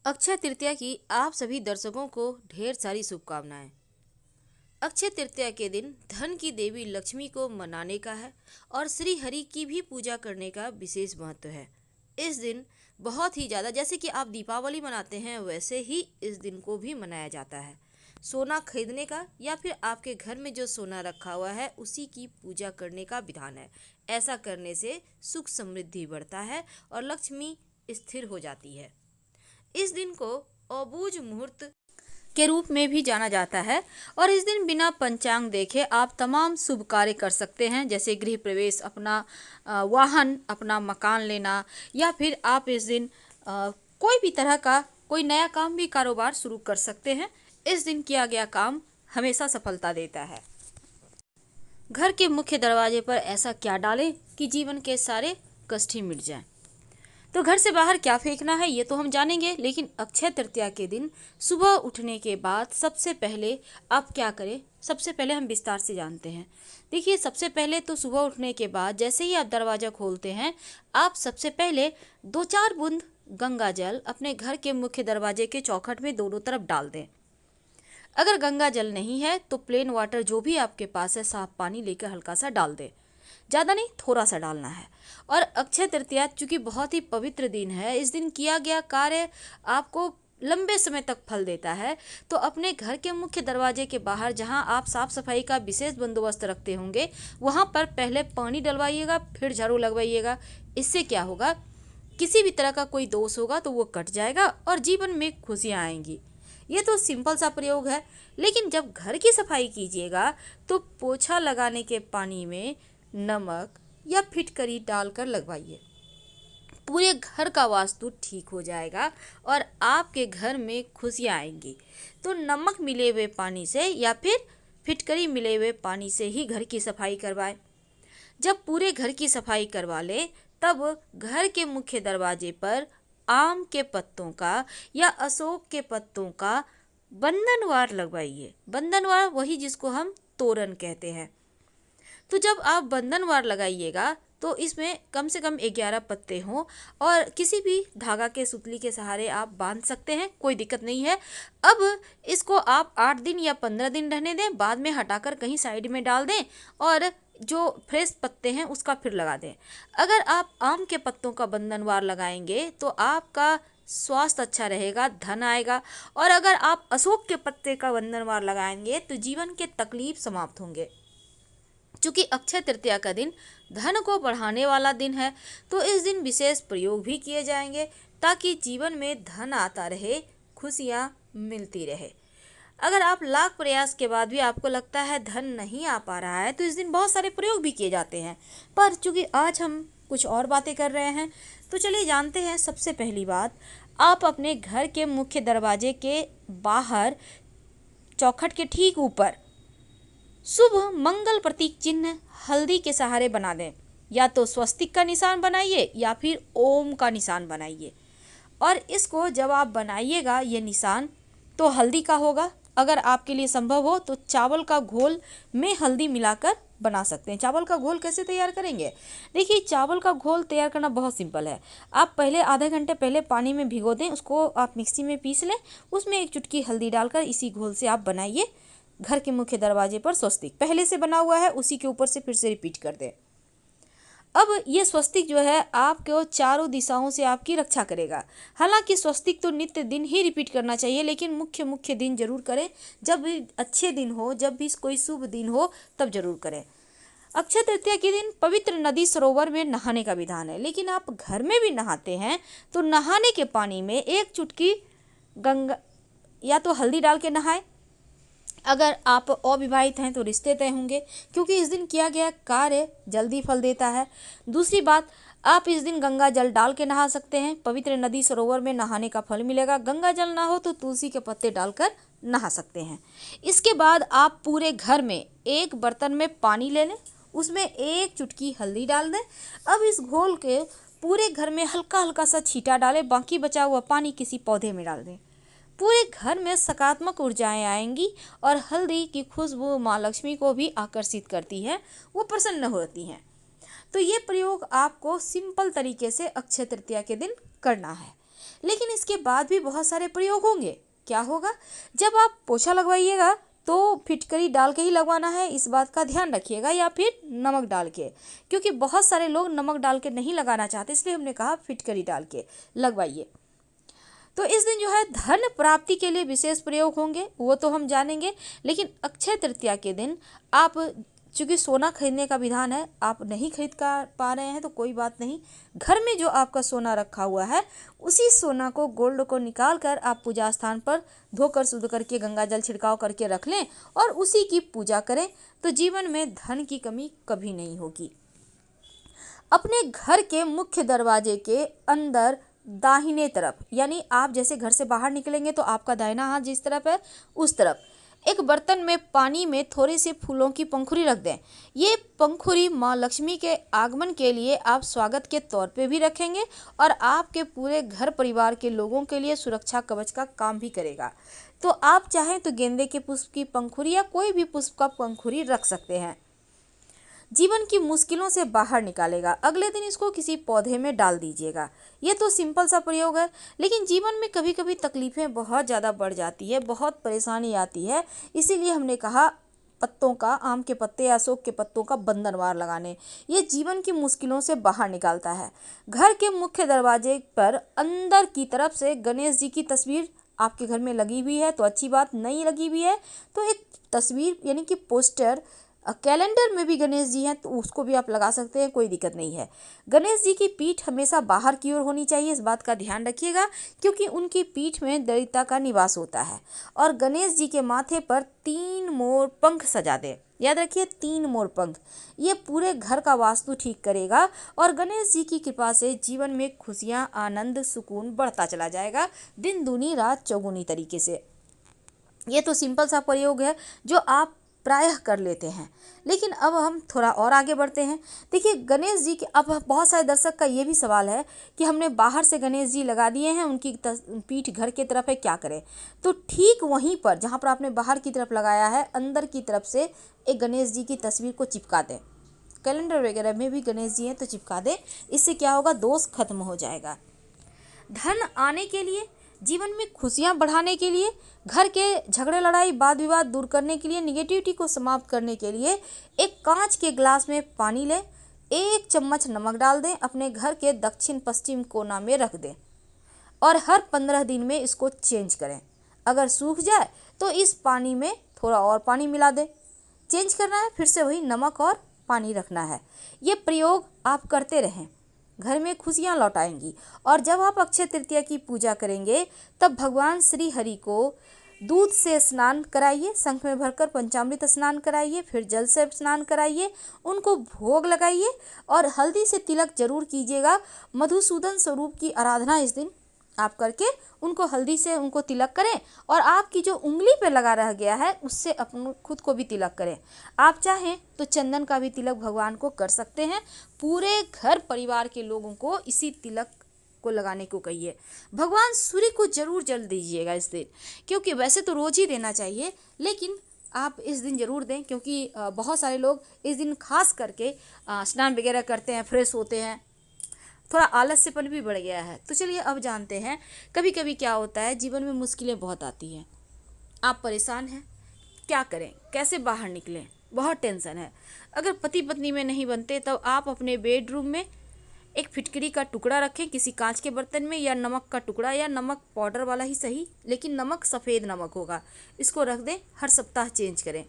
अक्षय तृतीया की आप सभी दर्शकों को ढेर सारी शुभकामनाएं। अक्षय तृतीया के दिन धन की देवी लक्ष्मी को मनाने का है और श्री हरि की भी पूजा करने का विशेष महत्व है। इस दिन बहुत ही ज़्यादा, जैसे कि आप दीपावली मनाते हैं वैसे ही इस दिन को भी मनाया जाता है। सोना खरीदने का या फिर आपके घर में जो सोना रखा हुआ है उसी की पूजा करने का विधान है। ऐसा करने से सुख समृद्धि बढ़ता है और लक्ष्मी स्थिर हो जाती है। इस दिन को अबूझ मुहूर्त के रूप में भी जाना जाता है और इस दिन बिना पंचांग देखे आप तमाम शुभ कार्य कर सकते हैं, जैसे गृह प्रवेश, अपना वाहन, अपना मकान लेना, या फिर आप इस दिन कोई भी तरह का कोई नया काम भी कारोबार शुरू कर सकते हैं। इस दिन किया गया काम हमेशा सफलता देता है। घर के मुख्य दरवाजे पर ऐसा क्या डालें कि जीवन के सारे कष्ट ही मिट जाएं। तो घर से बाहर क्या फेंकना है ये तो हम जानेंगे, लेकिन अक्षय तृतीया के दिन सुबह उठने के बाद सबसे पहले आप क्या करें, सबसे पहले हम विस्तार से जानते हैं। देखिए, सबसे पहले तो सुबह उठने के बाद जैसे ही आप दरवाज़ा खोलते हैं, आप सबसे पहले 2-4 बूंद गंगा जल अपने घर के मुख्य दरवाजे के चौखट में दोनों तरफ डाल दें। अगर गंगा जल नहीं है तो प्लेन वाटर जो भी आपके पास है, साफ पानी लेकर हल्का सा डाल दें। ज़्यादा नहीं, थोड़ा सा डालना है। और अक्षय तृतीया चूँकि बहुत ही पवित्र दिन है, इस दिन किया गया कार्य आपको लंबे समय तक फल देता है। तो अपने घर के मुख्य दरवाजे के बाहर जहां आप साफ सफाई का विशेष बंदोबस्त रखते होंगे, वहां पर पहले पानी डलवाइएगा, फिर झाड़ू लगवाइएगा। इससे क्या होगा, किसी भी तरह का कोई दोष होगा तो वो कट जाएगा और जीवन में खुशियाँ आएंगी। ये तो सिंपल सा प्रयोग है, लेकिन जब घर की सफाई कीजिएगा तो पोछा लगाने के पानी में नमक या फिटकरी डालकर लगवाइए। पूरे घर का वास्तु ठीक हो जाएगा और आपके घर में खुशियाँ आएंगी। तो नमक मिले हुए पानी से या फिर फिटकरी मिले हुए पानी से ही घर की सफाई करवाएं। जब पूरे घर की सफाई करवा लें, तब घर के मुख्य दरवाजे पर आम के पत्तों का या अशोक के पत्तों का बंधनवार लगवाइए। बंधनवार वही जिसको हम तोरण कहते हैं। तो जब आप बंधनवार लगाइएगा तो इसमें कम से कम 11 पत्ते हों और किसी भी धागा के सुतली के सहारे आप बांध सकते हैं, कोई दिक्कत नहीं है। अब इसको आप 8 दिन या 15 दिन रहने दें, बाद में हटाकर कहीं साइड में डाल दें और जो फ्रेश पत्ते हैं उसका फिर लगा दें। अगर आप आम के पत्तों का बंधनवार लगाएंगे तो आपका स्वास्थ्य अच्छा रहेगा, धन आएगा। और अगर आप अशोक के पत्ते का बंधनवार लगाएंगे तो जीवन के तकलीफ समाप्त होंगे। चूँकि अक्षय तृतीया का दिन धन को बढ़ाने वाला दिन है, तो इस दिन विशेष प्रयोग भी किए जाएंगे ताकि जीवन में धन आता रहे, खुशियाँ मिलती रहे। अगर आप लाख प्रयास के बाद भी आपको लगता है धन नहीं आ पा रहा है, तो इस दिन बहुत सारे प्रयोग भी किए जाते हैं। पर चूँकि आज हम कुछ और बातें कर रहे हैं, तो चलिए जानते हैं। सबसे पहली बात, आप अपने घर के मुख्य दरवाजे के बाहर चौखट के ठीक ऊपर शुभ मंगल प्रतीक चिन्ह हल्दी के सहारे बना दें। या तो स्वस्तिक का निशान बनाइए या फिर ओम का निशान बनाइए। और इसको जब आप बनाइएगा ये निशान, तो हल्दी का होगा। अगर आपके लिए संभव हो तो चावल का घोल में हल्दी मिलाकर बना सकते हैं। चावल का घोल कैसे तैयार करेंगे? देखिए, चावल का घोल तैयार करना बहुत सिंपल है। आप पहले आधे घंटे पहले पानी में भिगो दें, उसको आप मिक्सी में पीस लें, उसमें 1 चुटकी हल्दी डालकर इसी घोल से आप बनाइए। घर के मुख्य दरवाजे पर स्वस्तिक पहले से बना हुआ है, उसी के ऊपर से फिर से रिपीट कर दें। अब ये स्वस्तिक जो है आपको चारों दिशाओं से आपकी रक्षा करेगा। हालांकि स्वस्तिक तो नित्य दिन ही रिपीट करना चाहिए, लेकिन मुख्य दिन जरूर करें। जब भी अच्छे दिन हो, जब भी कोई शुभ दिन हो, तब जरूर करें। अक्षय तृतीया के दिन पवित्र नदी सरोवर में नहाने का विधान है, लेकिन आप घर में भी नहाते हैं तो नहाने के पानी में 1 चुटकी गंगा या तो हल्दी डाल के नहाएं। अगर आप अविवाहित हैं तो रिश्ते तय होंगे, क्योंकि इस दिन किया गया कार्य जल्दी फल देता है। दूसरी बात, आप इस दिन गंगा जल डाल के नहा सकते हैं। पवित्र नदी सरोवर में नहाने का फल मिलेगा। गंगा जल ना हो तो तुलसी के पत्ते डालकर नहा सकते हैं। इसके बाद आप पूरे घर में एक बर्तन में पानी ले लें, उसमें 1 चुटकी हल्दी डाल दें। अब इस घोल के पूरे घर में हल्का हल्का सा छींटा डालें, बाकी बचा हुआ पानी किसी पौधे में डाल दें। पूरे घर में सकारात्मक ऊर्जाएं आएंगी और हल्दी की खुशबू माँ लक्ष्मी को भी आकर्षित करती है, वो प्रसन्न होती हैं। तो ये प्रयोग आपको सिंपल तरीके से अक्षय तृतीया के दिन करना है। लेकिन इसके बाद भी बहुत सारे प्रयोग होंगे। क्या होगा? जब आप पोछा लगवाइएगा तो फिटकरी डाल के ही लगवाना है, इस बात का ध्यान रखिएगा, या फिर नमक डाल के, क्योंकि बहुत सारे लोग नमक डाल के नहीं लगाना चाहते, इसलिए हमने कहा फिटकरी डाल के लगवाइए। तो इस दिन जो है धन प्राप्ति के लिए विशेष प्रयोग होंगे, वो तो हम जानेंगे। लेकिन अक्षय तृतीया के दिन आप, चूँकि सोना खरीदने का विधान है, आप नहीं खरीद पा रहे हैं तो कोई बात नहीं, घर में जो आपका सोना रखा हुआ है उसी सोना को, गोल्ड को निकाल कर आप पूजा स्थान पर धोकर शुद्ध करके गंगा जल छिड़काव करके रख लें और उसी की पूजा करें, तो जीवन में धन की कमी कभी नहीं होगी। अपने घर के मुख्य दरवाजे के अंदर दाहिने तरफ, यानी आप जैसे घर से बाहर निकलेंगे तो आपका दाहिना हाथ जिस तरफ है उस तरफ, एक बर्तन में पानी में थोड़े से फूलों की पंखुड़ी रख दें। ये पंखुड़ी माँ लक्ष्मी के आगमन के लिए आप स्वागत के तौर पे भी रखेंगे और आपके पूरे घर परिवार के लोगों के लिए सुरक्षा कवच का काम भी करेगा। तो आप चाहें तो गेंदे के पुष्प की पंखुड़ी या कोई भी पुष्प का पंखुड़ी रख सकते हैं। जीवन की मुश्किलों से बाहर निकालेगा। अगले दिन इसको किसी पौधे में डाल दीजिएगा। ये तो सिंपल सा प्रयोग है, लेकिन जीवन में कभी कभी तकलीफ़ें बहुत ज़्यादा बढ़ जाती है, बहुत परेशानी आती है, इसीलिए हमने कहा पत्तों का, आम के पत्ते या अशोक के पत्तों का बंधनवार लगाने, ये जीवन की मुश्किलों से बाहर निकालता है। घर के मुख्य दरवाजे पर अंदर की तरफ से गणेश जी की तस्वीर आपके घर में लगी हुई है तो अच्छी बात, नहीं लगी हुई है तो एक तस्वीर यानी कि पोस्टर, कैलेंडर में भी गणेश जी हैं तो उसको भी आप लगा सकते हैं, कोई दिक्कत नहीं है। गणेश जी की पीठ हमेशा बाहर की ओर होनी चाहिए, इस बात का ध्यान रखिएगा, क्योंकि उनकी पीठ में दरिद्रता का निवास होता है। और गणेश जी के माथे पर 3 मोर पंख सजा दें, याद रखिए 3 मोर पंख, ये पूरे घर का वास्तु ठीक करेगा और गणेश जी की कृपा से जीवन में खुशियाँ, आनंद, सुकून बढ़ता चला जाएगा, दिन दूनी रात चौगुनी तरीके से। ये तो सिंपल सा प्रयोग है जो आप प्रायः कर लेते हैं, लेकिन अब हम थोड़ा और आगे बढ़ते हैं। देखिए गणेश जी के, अब बहुत सारे दर्शक का ये भी सवाल है कि हमने बाहर से गणेश जी लगा दिए हैं, उनकी पीठ घर की तरफ है, क्या करें? तो ठीक वहीं पर जहाँ पर आपने बाहर की तरफ लगाया है, अंदर की तरफ से एक गणेश जी की तस्वीर को चिपका दें। कैलेंडर वगैरह में भी गणेश जी हैं तो चिपका दें, इससे क्या होगा, दोष खत्म हो जाएगा। धन आने के लिए, जीवन में खुशियाँ बढ़ाने के लिए, घर के झगड़े लड़ाई वाद विवाद दूर करने के लिए, निगेटिविटी को समाप्त करने के लिए एक कांच के ग्लास में पानी लें, 1 चम्मच नमक डाल दें, अपने घर के दक्षिण पश्चिम कोना में रख दें और हर 15 दिन में इसको चेंज करें। अगर सूख जाए तो इस पानी में थोड़ा और पानी मिला दें, चेंज करना है, फिर से वही नमक और पानी रखना है। ये प्रयोग आप करते रहें, घर में खुशियाँ लौटाएंगी। और जब आप अक्षय तृतीया की पूजा करेंगे तब भगवान श्री हरि को दूध से स्नान कराइए, शंख में भरकर पंचामृत स्नान कराइए, फिर जल से स्नान कराइए, उनको भोग लगाइए और हल्दी से तिलक जरूर कीजिएगा। मधुसूदन स्वरूप की आराधना इस दिन आप करके उनको हल्दी से उनको तिलक करें और आपकी जो उंगली पे लगा रह गया है उससे अपन खुद को भी तिलक करें। आप चाहें तो चंदन का भी तिलक भगवान को कर सकते हैं। पूरे घर परिवार के लोगों को इसी तिलक को लगाने को कहिए। भगवान सूर्य को जरूर जल दीजिएगा इस दिन, क्योंकि वैसे तो रोज ही देना चाहिए, लेकिन आप इस दिन ज़रूर दें, क्योंकि बहुत सारे लोग इस दिन खास करके स्नान वगैरह करते हैं, फ्रेश होते हैं, थोड़ा आलस्यपन भी बढ़ गया है। तो चलिए अब जानते हैं, कभी कभी क्या होता है, जीवन में मुश्किलें बहुत आती हैं, आप परेशान हैं, क्या करें, कैसे बाहर निकलें, बहुत टेंशन है। अगर पति पत्नी में नहीं बनते तब आप अपने बेडरूम में एक फिटकरी का टुकड़ा रखें किसी कांच के बर्तन में, या नमक का टुकड़ा, या नमक पाउडर वाला ही सही, लेकिन नमक सफ़ेद नमक होगा, इसको रख दें, हर सप्ताह चेंज करें।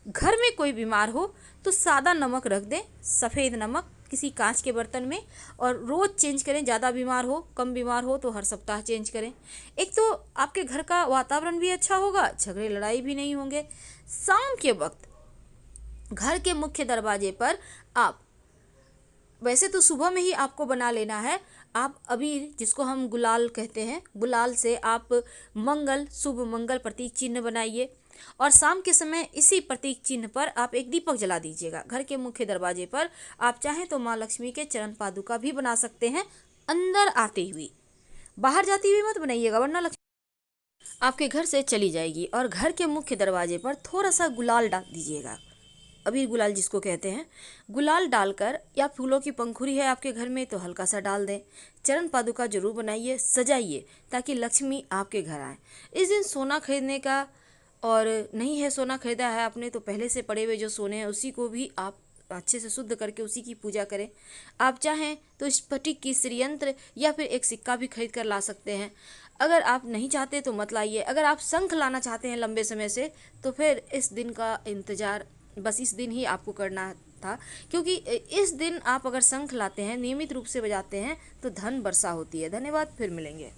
घर में कोई बीमार हो तो सादा नमक रख दें, सफ़ेद नमक किसी कांच के बर्तन में, और रोज़ चेंज करें। ज़्यादा बीमार हो, कम बीमार हो तो हर सप्ताह चेंज करें। एक तो आपके घर का वातावरण भी अच्छा होगा, झगड़े लड़ाई भी नहीं होंगे। शाम के वक्त घर के मुख्य दरवाजे पर आप, वैसे तो सुबह में ही आपको बना लेना है, आप अबीर जिसको हम गुलाल कहते हैं, गुलाल से आप मंगल, शुभ मंगल प्रतीक चिन्ह बनाइए और शाम के समय इसी प्रतीक चिन्ह पर आप एक दीपक जला दीजिएगा। घर के मुख्य दरवाजे पर आप चाहें तो माँ लक्ष्मी के चरण पादुका भी बना सकते हैं अंदर आती हुई, बाहर जाती हुई मत बनाइएगा वरना लक्ष्मी आपके घर से चली जाएगी। और घर के मुख्य दरवाजे पर थोड़ा सा गुलाल डाल दीजिएगा, अबीर गुलाल जिसको कहते हैं, गुलाल डालकर, या फूलों की पंखुड़ी है आपके घर में तो हल्का सा डाल दें। चरण पादुका जरूर बनाइए, सजाइए, ताकि लक्ष्मी आपके घर आए। इस दिन सोना खरीदने का, और नहीं है सोना खरीदा है आपने तो पहले से पड़े हुए जो सोने हैं उसी को भी आप अच्छे से शुद्ध करके उसी की पूजा करें। आप चाहें तो स्फटिक की श्रीयंत्र या फिर एक सिक्का भी खरीद कर ला सकते हैं। अगर आप नहीं चाहते तो मत लाइए। अगर आप शंख लाना चाहते हैं लंबे समय से, तो फिर इस दिन का इंतज़ार बस इस दिन ही आपको करना था, क्योंकि इस दिन आप अगर शंख लाते हैं, नियमित रूप से बजाते हैं, तो धन वर्षा होती है। धन्यवाद, फिर मिलेंगे।